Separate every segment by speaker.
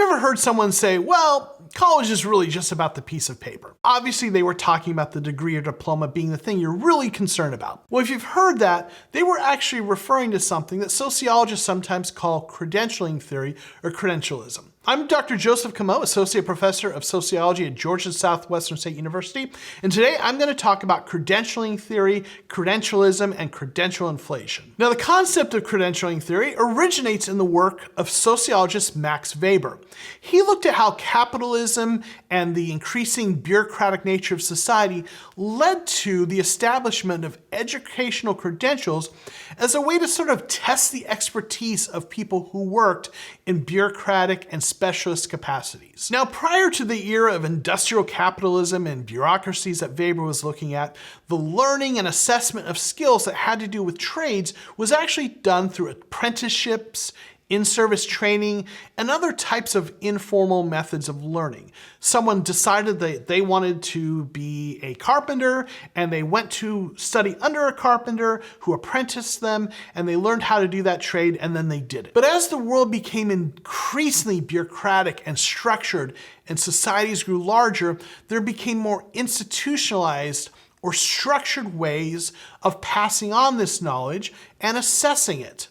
Speaker 1: ever heard someone say, well, college is really just about the piece of paper? Obviously, they were talking about the degree or diploma being the thing you're really concerned about. Well, if you've heard that, they were actually referring to something that sociologists sometimes call credentialing theory or credentialism. I'm Dr. Joseph Camo, Associate Professor of Sociology at Georgia Southwestern State University, and today I'm going to talk about credentialing theory, credentialism, and credential inflation. Now, the concept of credentialing theory originates in the work of sociologist Max Weber. He looked at how capitalism and the increasing bureaucratic nature of society led to the establishment of educational credentials as a way to sort of test the expertise of people who worked in bureaucratic and specialist capacities. Now, prior to the era of industrial capitalism and bureaucracies that Weber was looking at, the learning and assessment of skills that had to do with trades was actually done through apprenticeships, in-service training, and other types of informal methods of learning. Someone decided that they wanted to be a carpenter, and they went to study under a carpenter who apprenticed them, and they learned how to do that trade, and then they did it. But as the world became increasingly bureaucratic and structured, and societies grew larger, there became more institutionalized or structured ways of passing on this knowledge and assessing it.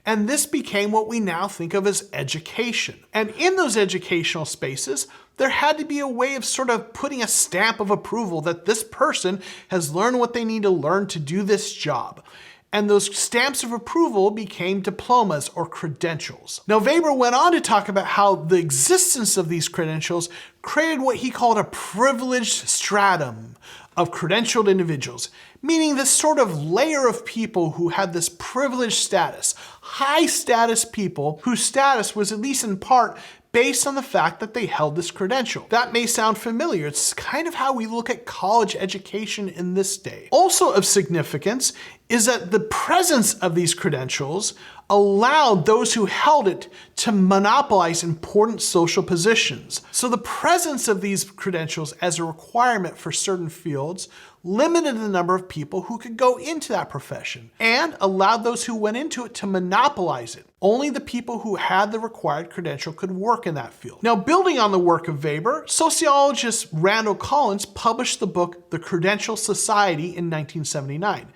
Speaker 1: And this became what we now think of as education. And in those educational spaces, there had to be a way of sort of putting a stamp of approval that this person has learned what they need to learn to do this job. And those stamps of approval became diplomas or credentials. Now, Weber went on to talk about how the existence of these credentials created what he called a privileged stratum of credentialed individuals, meaning this sort of layer of people who had this privileged status, high status people whose status was at least in part based on the fact that they held this credential. That may sound familiar. It's kind of how we look at college education in this day. Also of significance is that the presence of these credentials allowed those who held it to monopolize important social positions. So the presence of these credentials as a requirement for certain fields limited the number of people who could go into that profession and allowed those who went into it to monopolize it. Only the people who had the required credential could work in that field. Now, building on the work of Weber, sociologist Randall published the book The Credential Society in 1979.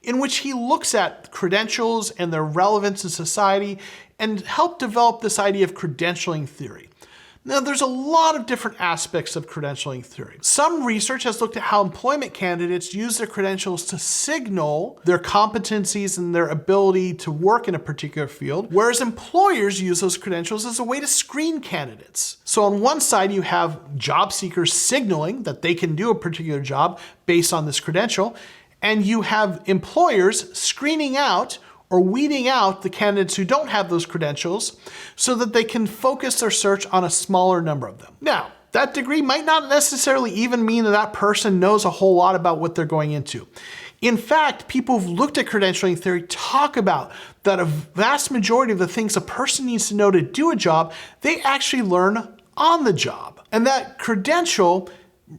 Speaker 1: In which he looks at credentials and their relevance in society and helped develop this idea of credentialing theory. Now, there's a lot of different aspects of credentialing theory. Some research has looked at how employment candidates use their credentials to signal their competencies and their ability to work in a particular field, whereas employers use those credentials as a way to screen candidates. So on one side, you have job seekers signaling that they can do a particular job based on this credential, and you have employers screening out or weeding out the candidates who don't have those credentials so that they can focus their search on a smaller number of them. Now, that degree might not necessarily even mean that that person knows a whole lot about what they're going into. In fact, people who've looked at credentialing theory talk about that a vast majority of the things a person needs to know to do a job, they actually learn on the job. And that credential,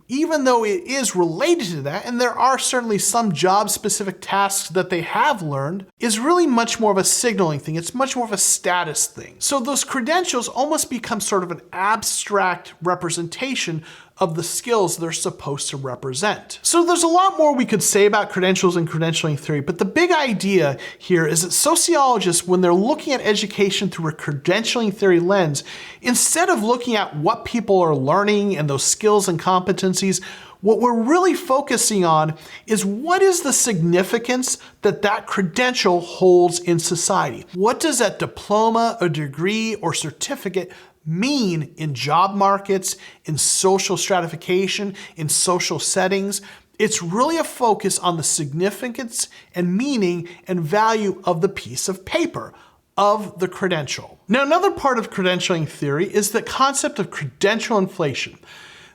Speaker 1: even though it is related to that, and there are certainly some job-specific tasks that they have learned, is really much more of a signaling thing. It's much more of a status thing. So those credentials almost become sort of an abstract representation of the skills they're supposed to represent. So there's a lot more we could say about credentials and credentialing theory, but the big idea here is that sociologists, when they're looking at education through a credentialing theory lens, instead of looking at what people are learning and those skills and competencies, what we're really focusing on is what is the significance that that credential holds in society? What does that diploma, a degree, or certificate mean in job markets, in social stratification, in social settings? It's really a focus on the significance and meaning and value of the piece of paper, of the credential. Now, another part of credentialing theory is the concept of credential inflation.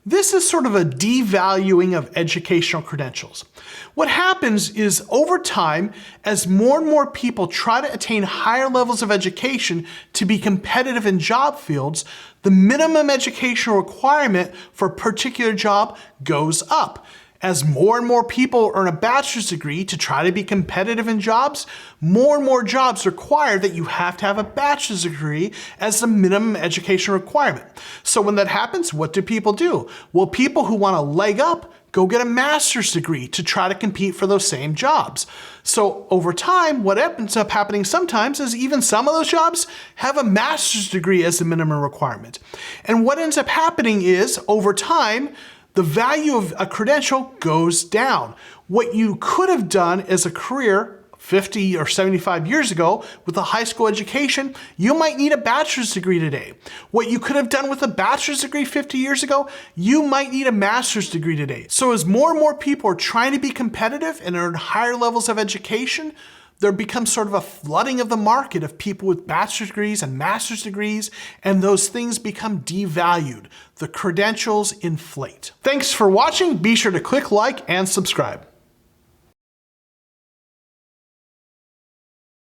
Speaker 1: This is sort of a devaluing of educational credentials. What happens is over time, as more and more people try to attain higher levels of education to be competitive in job fields, the minimum educational requirement for a particular job goes up. As more and more people earn a bachelor's degree to try to be competitive in jobs, more and more jobs require that you have to have a bachelor's degree as the minimum education requirement. So when that happens, what do people do? Well, people who want to leg up go get a master's degree to try to compete for those same jobs. So over time, what ends up happening sometimes is even some of those jobs have a master's degree as the minimum requirement. And what ends up happening is, over time, the value of a credential goes down. What you could have done as a career 50 or 75 years ago with a high school education, you might need a bachelor's degree today. What you could have done with a bachelor's degree 50 years ago, you might need a master's degree today. So as more and more people are trying to be competitive and earn higher levels of education, there becomes sort of a flooding of the market of people with bachelor's degrees and master's degrees, and those things become devalued. The credentials inflate. Thanks for watching. Be sure to click like and subscribe.